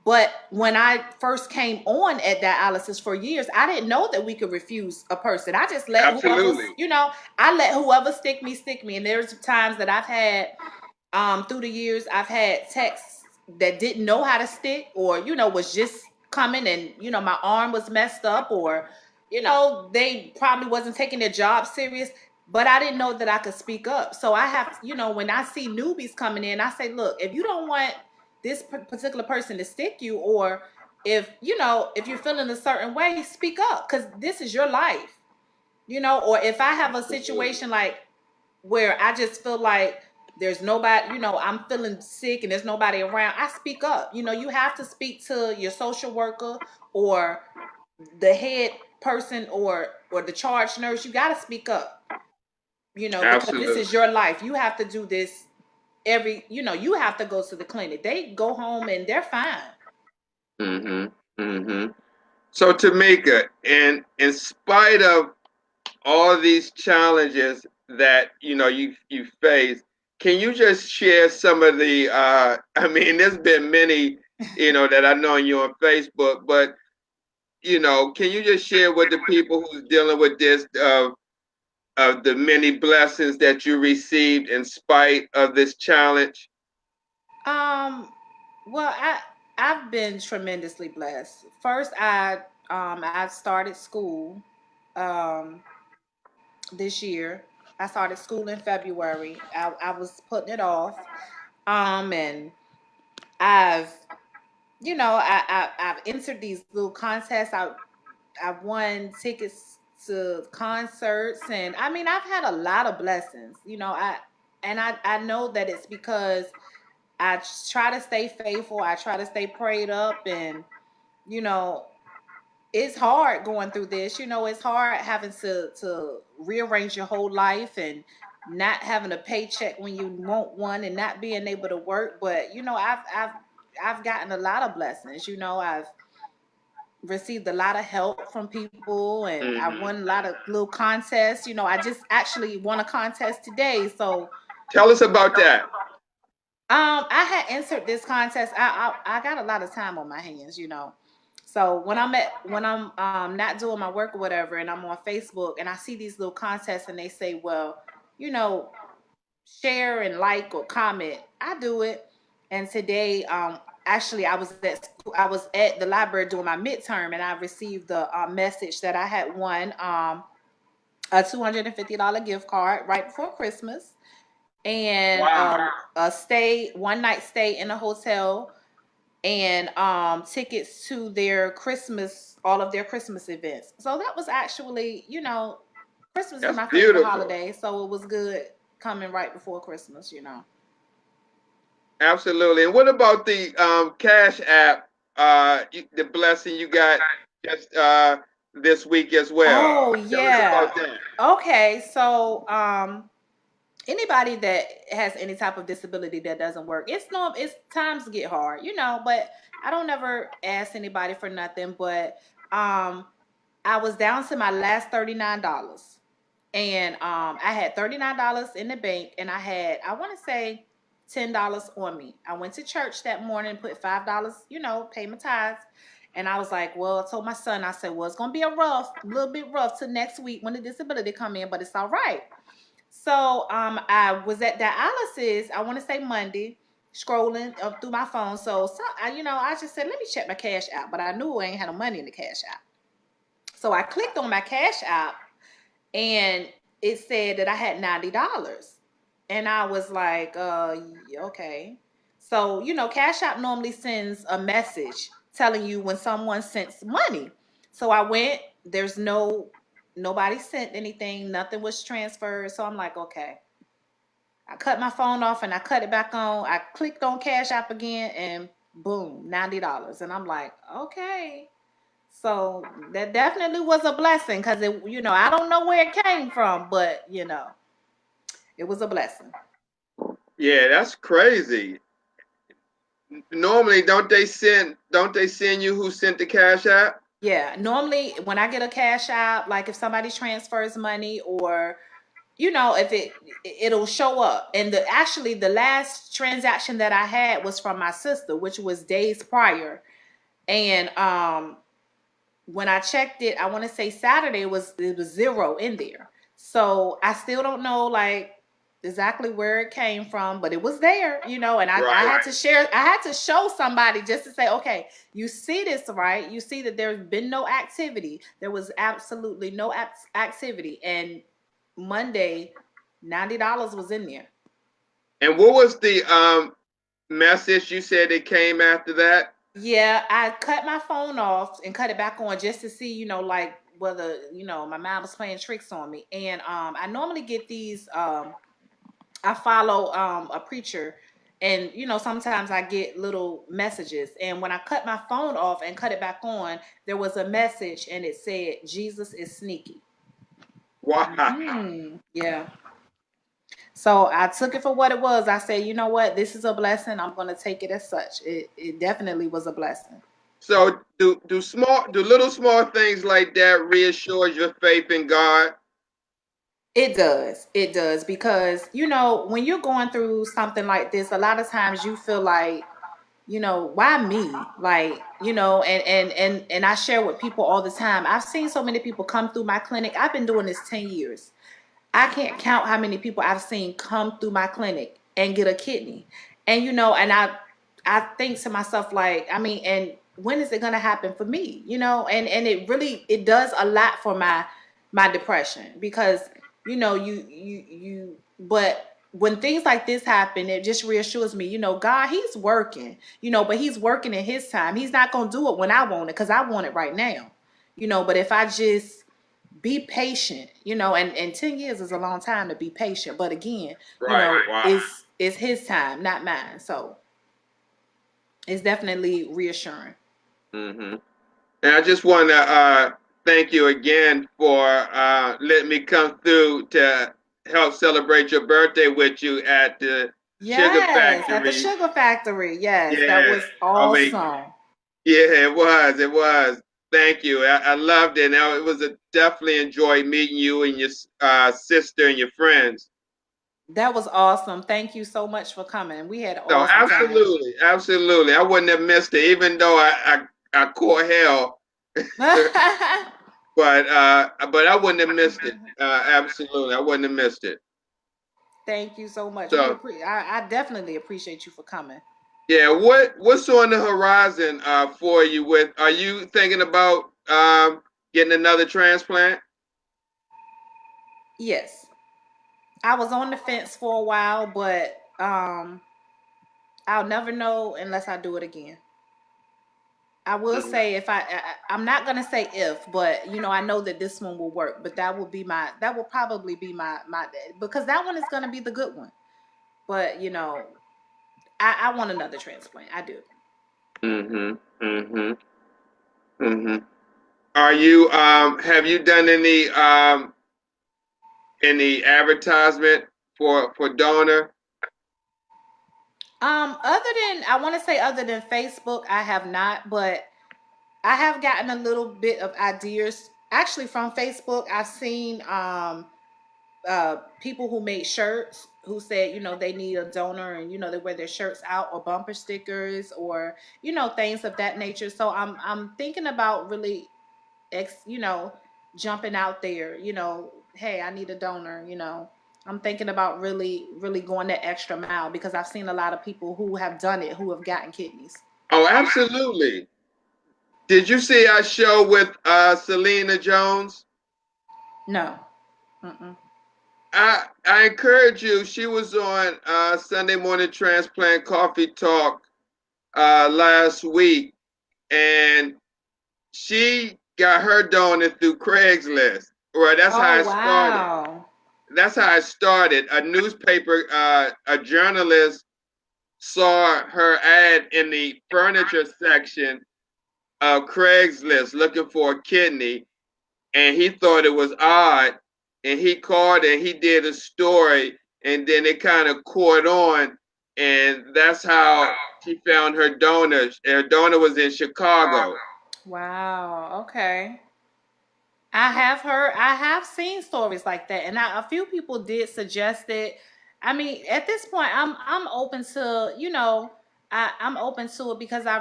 But when I first came on at dialysis for years, I didn't know that we could refuse a person. I just let whoever, Absolutely. I let whoever stick me. And there's times that I've had through the years, I've had texts that didn't know how to stick, or was just coming, and my arm was messed up, or they probably wasn't taking their job serious, but I didn't know that I could speak up. So I have, when I see newbies coming in, I say, look, if you don't want this particular person to stick you, or if you're feeling a certain way, speak up, because this is your life. Or if I have a Absolutely. situation like where I just feel like there's nobody, I'm feeling sick and there's nobody around, I speak up. You have to speak to your social worker, or the head person, or the charge nurse. You got to speak up, because this is Absolutely. your life. You have to do this you have to go to the clinic. They go home and they're fine. Mhm. Mhm. So Tamika, in spite of all these challenges that you face, can you just share some of the? I mean, there's been many that I know you on Facebook, but can you just share with the people who's dealing with this of the many blessings that you received in spite of this challenge? Um, well, I've been tremendously blessed. First, I started school um this year. I started school in February. I was putting it off. And I've I've entered these little contests. I've won tickets to concerts, and I mean, I've had a lot of blessings. I know that it's because I try to stay faithful. I try to stay prayed up, and you know, it's hard going through this. It's hard having to rearrange your whole life, and not having a paycheck when you want one, and not being able to work. But I've gotten a lot of blessings. I've received a lot of help from people, and I won a Hmm. lot of little contests. I just actually won a contest today. So Tell us about that. I had entered this contest. I got a lot of time on my hands. So when I'm not doing my work or whatever, and I'm on Facebook and I see these little contests, and they say, well, you know, share and like or comment, I do it. And today, actually, I was at school. I was at the library doing my midterm, and I received the message that I had won a $250 gift card right before Christmas, and Wow. a stay one night stay in a hotel, and tickets to their Christmas, all of their Christmas events. So that was actually, Christmas is That's my favorite beautiful. holiday, so it was good coming right before Christmas. Absolutely. And what about the Cash App, the blessing you got just this week as well? Oh Tell us yeah. about that. Okay, so anybody that has any type of disability that doesn't work, it's times get hard, but I don't ever ask anybody for nothing, but um I was down to my last $39, and I had $39 in the bank, and I want to say $10 on me. I went to church that morning, put $5, pay my tithes, and I was like, well, I told my son, I said, well, it's gonna be a little bit rough till next week when the disability come in, but it's all right. So I was at dialysis, I want to say Monday, scrolling up through my phone. So I just said, let me check my cash app, but I knew I ain't had no money in the cash app. So I clicked on my cash app, and it said that I had $90. And I was like, okay. So, Cash App normally sends a message telling you when someone sends money. So I went, there's nobody sent anything, nothing was transferred. So I'm like, okay. I cut my phone off and I cut it back on. I clicked on Cash App again, and boom, $90. And I'm like, okay. So that definitely was a blessing, because I don't know where it came from, but it was a blessing. Yeah, that's crazy. Normally, don't they send you who sent the Cash App? Yeah, normally when I get a cash out, like if somebody transfers money, or if it'll show up. And the last transaction that I had was from my sister, which was days prior. And when I checked it, I want to say Saturday, it was zero in there. So I still don't know, like, exactly where it came from, but it was there. And I Right. had to share, I had to show somebody just to say, okay, you see this, right? You see that there's been no activity. There was absolutely no activity. And Monday, $90 was in there. And what was the message you said that came after that? Yeah, I cut my phone off and cut it back on just to see, like whether, my mind was playing tricks on me. And I normally get these I follow a preacher, and sometimes I get little messages. And when I cut my phone off and cut it back on, there was a message, and it said Jesus is sneaky. Wow. Yeah. So I took it for what it was. I said, you know what? This is a blessing. I'm going to take it as such. It definitely was a blessing. So do little small things like that reassure your faith in God? It does. It does, because when you're going through something like this, a lot of times you feel like, why me? Like, and I share with people all the time. I've seen so many people come through my clinic. I've been doing this 10 years. I can't count how many people I've seen come through my clinic and get a kidney. And and I think to myself, like, I mean, and when is it going to happen for me? And it does a lot for my depression, because but when things like this happen, it just reassures me, God, he's working, but he's working in his time. He's not going to do it when I want it, because I want it right now. But if I just be patient, and 10 years is a long time to be patient. But again, Right. Wow. it's his time, not mine. So it's definitely reassuring. hmm And I just want to thank you again for letting me come through to help celebrate your birthday with you at the Sugar Yes, at the Factory. Sugar Factory. Yes, that Yeah. was I mean, awesome. yeah, it was. It was. Thank you. I loved it. Now, it was a definitely enjoyed meeting you and your sister and your friends. That was awesome. Thank you so much for coming. We had an So awesome time. absolutely, absolutely, I wouldn't have missed it, even though I caught hell, but I wouldn't have missed it. Absolutely, I wouldn't have missed it. Thank you so much. So I definitely appreciate you for coming. yeah, what's on the horizon for you? With Are you thinking about getting another transplant? Yes. I was on the fence for a while, but I'll never know unless I do it again. I will Mhm. say if I'm not gonna say if, but I know that this one will work. But that will probably be my because that one is gonna be the good one. But I want another transplant. I do. Mhm. Mhm. Mhm. Are you have you done any advertisement for donor? Other than Facebook, I have not, but I have gotten a little bit of ideas actually from Facebook. I've seen people who made shirts who said they need a donor, and they wear their shirts out, or bumper stickers, or things of that nature. So I'm thinking about really ex you know jumping out there. Hey, I need a donor. I'm thinking about really going that extra mile because I've seen a lot of people who have done it, who have gotten kidneys. Oh, absolutely. Did you see our show with Selena Jones? No. Mm-mm. I encourage you. She was on Sunday Morning Transplant Coffee Talk last week, and she got her donor through Craigslist. Well, that's how Oh, it started. wow. That's how it started. A newspaper, a journalist saw her ad in the furniture section of Craigslist looking for a kidney, and he thought it was odd, and he called and he did a story, and then it kind of caught on, and that's how she found her donor. Her donor was in Chicago. Wow. Okay. I have seen stories like that, and a few people did suggest it. I mean, at this point, I'm open to I'm open to it because I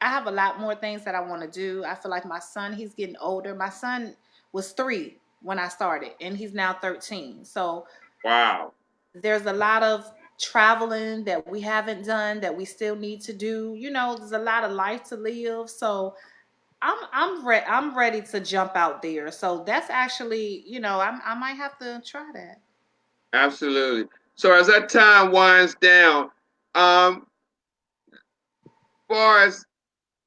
have a lot more things that I want to do. I feel like my son, he's getting older. My son was 3 when I started, and he's now 13. So Wow. there's a lot of traveling that we haven't done that we still need to do. There's a lot of life to live. So I'm ready to jump out there. So that's actually, I might have to try that. Absolutely. So as that time winds down, far as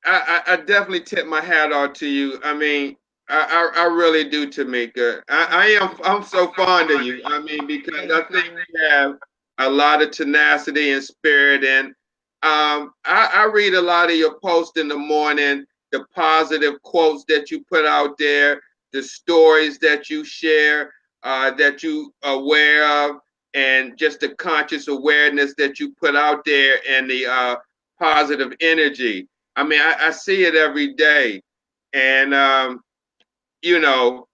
I definitely tip my hat off to you. I mean, I really do, Tamika. I'm so fond of you. I mean, because I Thank think you. you have a lot of tenacity and spirit, and I read a lot of your posts in the morning, the positive quotes that you put out there, the stories that you share, that you aware of, and just the conscious awareness that you put out there, and the positive energy. I mean, I see it every day, and you know,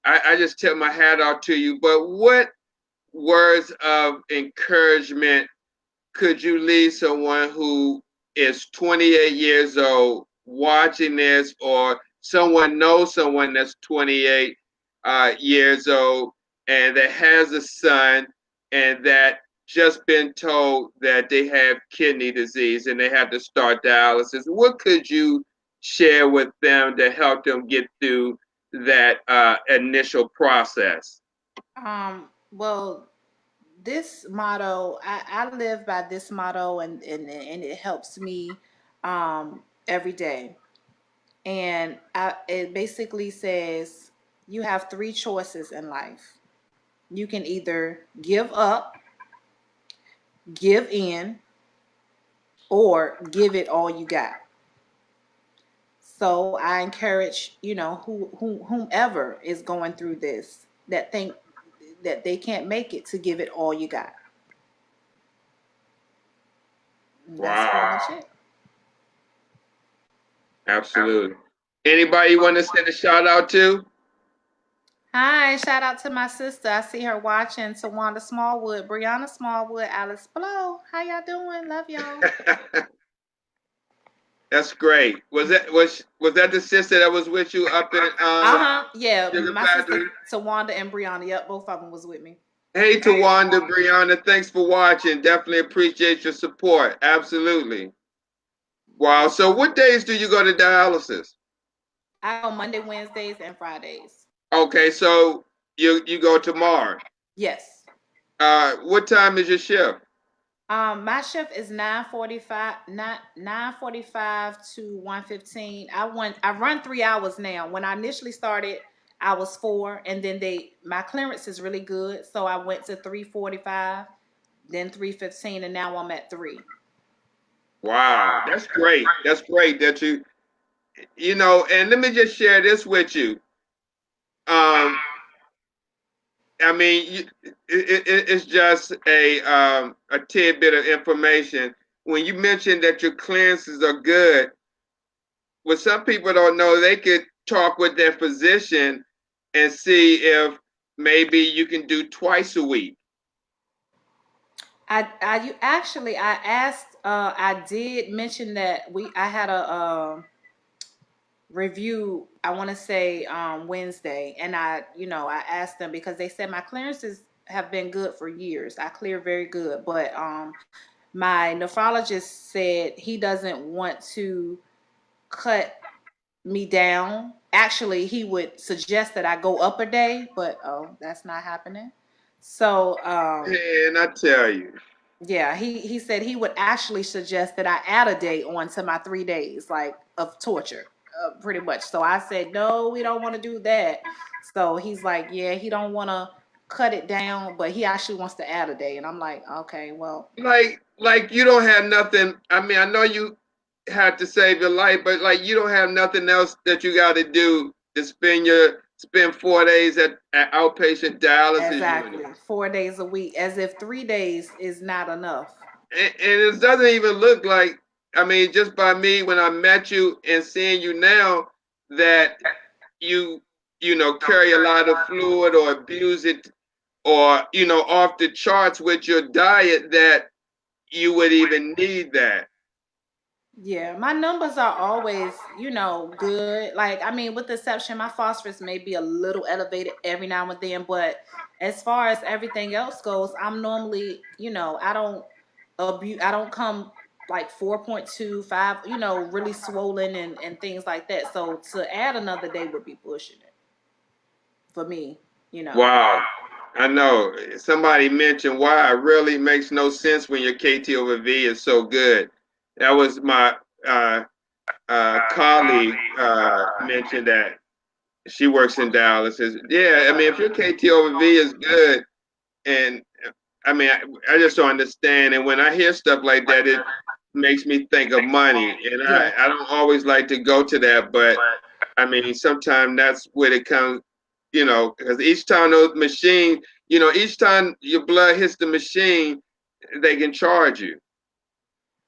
I just tip my hat off to you. But what words of encouragement could you leave someone who is 28 years old watching this, or someone knows someone that's 28 years old and that has a son and that just been told that they have kidney disease and they have to start dialysis? What could you share with them to help them get through that initial process? Well, this motto, I live by this motto, and it helps me every day. And it basically says you have 3 choices in life. You can either give up, give in, or give it all you got. So I encourage, whomever is going through this, that think that they can't make it, to give it all you got. And that's pretty Wow, much it. absolutely. Anybody you want to send a shout out to? Hi, shout out to my sister. I see her watching. Tawanda Smallwood, Brianna Smallwood, Alice Blow. How y'all doing? Love y'all. That's great. Was that the sister that was with you up in Uh-huh. Yeah, Sugar my sister Factory? Tawanda and Brianna. Yep, both of them was with me. Hey, Tawanda, Brianna, thanks for watching. Definitely appreciate your support. Absolutely. Wow. So, what days do you go to dialysis? I go Monday, Wednesdays, and Fridays. Okay, so You go tomorrow. Yes. What time is your shift? My shift is 9:45, not 9:45 to 1:15. I run 3 hours now. When I initially started, I was four, and then my clearance is really good, so I went to 3:45, then 3:15, and now I'm at three. Wow, that's great. That's great that you know. And let me just share this with you. Um, I mean, it's just a tidbit of information. When you mentioned that your clearances are good, what some people don't know, they could talk with their physician and see if maybe you can do twice a week. I asked, I did mention that I had a review, I want to say Wednesday, and I asked them because they said my clearances have been good for years. I clear very good, but my nephrologist said he doesn't want to cut me down. Actually, he would suggest that I go up a day, but that's not happening. So And I tell you, yeah, he said he would actually suggest that I add a day on to my 3 days, like, of torture, pretty much. So I said, no, we don't want to do that. So he's like, yeah, he don't want to cut it down, but he actually wants to add a day. And I'm like, okay, well, like you don't have nothing. I mean, I know you had to save your life, but like you don't have nothing else that you got to do to spend 4 days at outpatient dialysis exactly, units. 4 days a week, as if 3 days is not enough. And it doesn't even look like, I mean, just by me when I met you and seeing you now, that you you know carry a lot of fluid or abuse it or off the charts with your diet that you would even need that. Yeah, my numbers are always, good. Like, I mean, with the exception, my phosphorus may be a little elevated every now and then, but as far as everything else goes, I'm normally, I don't come like 4.25, really swollen and things like that. So to add another day would be pushing it for me, you know. Wow. I know. Somebody mentioned why it really makes no sense when your KT over V is so good. That was my colleague mentioned that she works in dialysis. Yeah, I mean, if your KT over V is good, and I mean, I just don't understand. And when I hear stuff like that, it makes me think of money. And Yeah. I don't always like to go to that, but I mean, sometimes that's where it comes, because each time those machines, each time your blood hits the machine, they can charge you.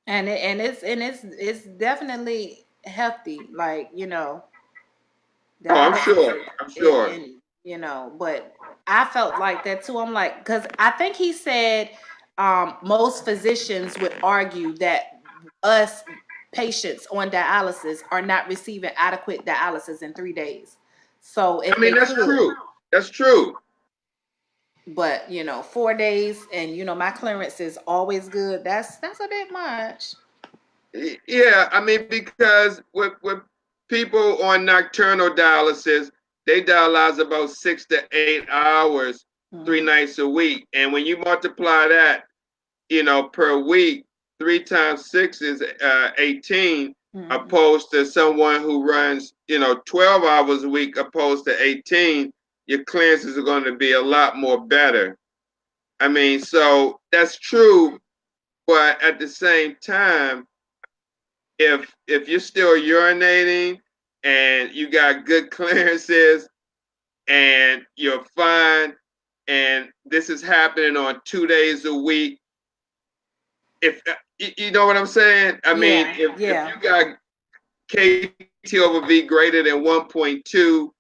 And it's definitely hefty, like, Oh, I'm dialysis sure. is, I'm sure. and but I felt like that too. I'm like, because I think he said most physicians would argue that us patients on dialysis are not receiving adequate dialysis in 3 days. So I if mean, they that's could, true. That's true. but 4 days, and my clearance is always good. That's a bit much. Yeah, I mean, because with people on nocturnal dialysis, they dialyze about 6 to 8 hours, three Hmm. nights a week. And when you multiply that, per week, 3 times 6 is 18, Hmm. opposed to someone who runs, 12 hours a week, opposed to 18, your clearances are going to be a lot more better. I mean, so that's true, but at the same time, if you're still urinating and you got good clearances and you're fine and this is happening on 2 days a week, if you know what I'm saying, I mean, Yeah, if yeah, you got KT over V greater than 1.2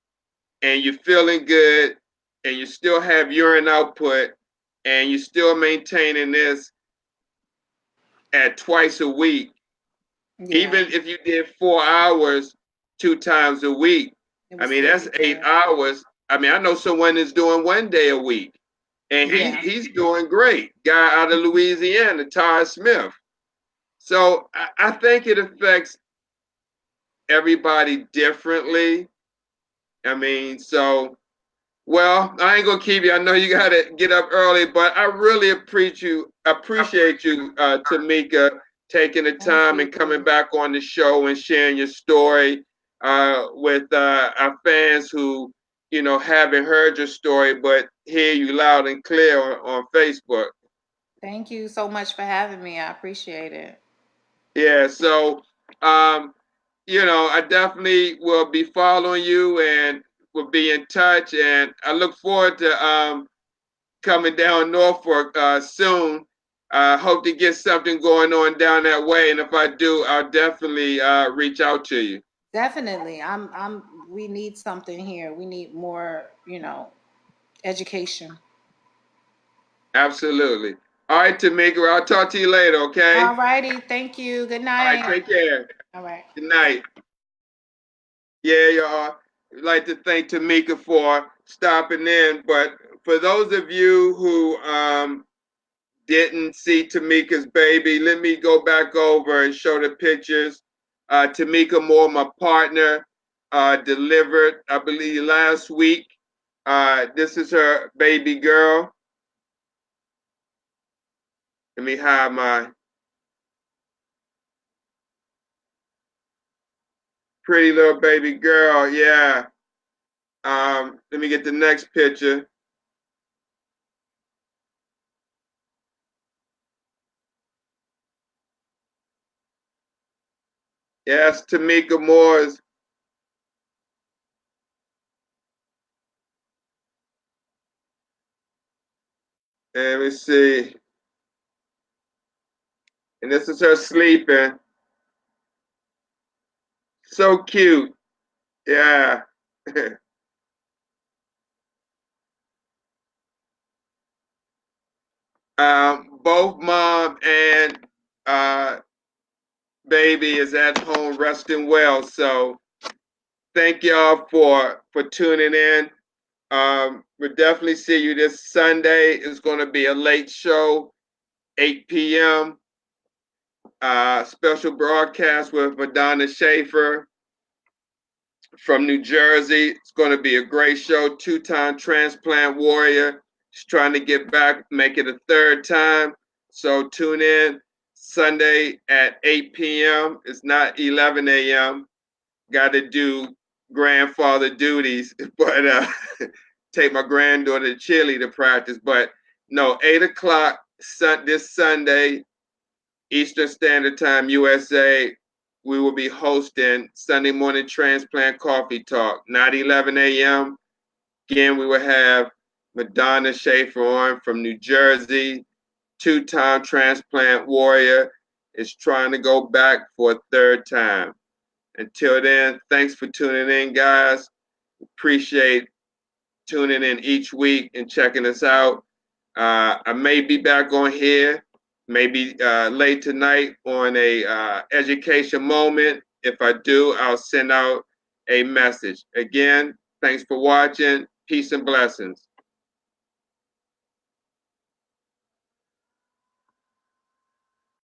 and you're feeling good and you still have urine output and you're still maintaining this at twice a week, yeah. even if you did 4 hours 2 times a week, It I would mean still that's be eight good. hours. I mean, I know someone that's doing one day a week, and Yeah. he's doing great. Guy out of Louisiana, Ty Smith. So I think it affects everybody differently. I mean, so Well, I ain't gonna keep you. I know you gotta get up early, but I really appreciate you, Tamika, taking the Thank time and coming you. back on the show and sharing your story with our fans who, haven't heard your story but hear you loud and clear on Facebook. Thank you so much for having me. I appreciate it. Yeah, so um, I definitely will be following you and will be in touch, and I look forward to coming down Norfolk soon. Hope to get something going on down that way, and if I do, I'll definitely reach out to you. Definitely. We need something here. We need more, education. Absolutely. All right, Tamika, I'll talk to you later, okay? All righty. Thank you. Good All right, night. take care. All right. Good night. Yeah, y'all. I'd like to thank Tamika for stopping in, but for those of you who didn't see Tamika's baby, let me go back over and show the pictures. Tamika Moore, my partner, delivered, I believe, last week. This is her baby girl. Let me hide my pretty little baby girl. Yeah. Let me get the next picture. Yes, Tamika Moore's. Let me see. And this is her sleeping. So cute. Yeah. Both mom and uh, baby is at home resting well. So thank y'all for tuning in. We'll definitely see you this Sunday. It's going to be a late show, 8 p.m. Special broadcast with Madonna Schaefer from New Jersey. It's going to be a great show. Two-time transplant warrior. She's trying to get back, make it a third time. So tune in Sunday at 8 p.m. It's not 11 a.m. Got to do grandfather duties, but take my granddaughter to cheerleader practice. But no, 8 o'clock this Sunday, Eastern Standard Time, USA. We will be hosting Sunday morning transplant coffee talk, not 11 a.m. Again, we will have Madonna Schaefer on from New Jersey, two-time transplant warrior, is trying to go back for a third time. Until then, thanks for tuning in, guys. Appreciate tuning in each week and checking us out. I may be back on here, maybe late tonight on a education moment. If I do, I'll send out a message. Again, thanks for watching. Peace and blessings.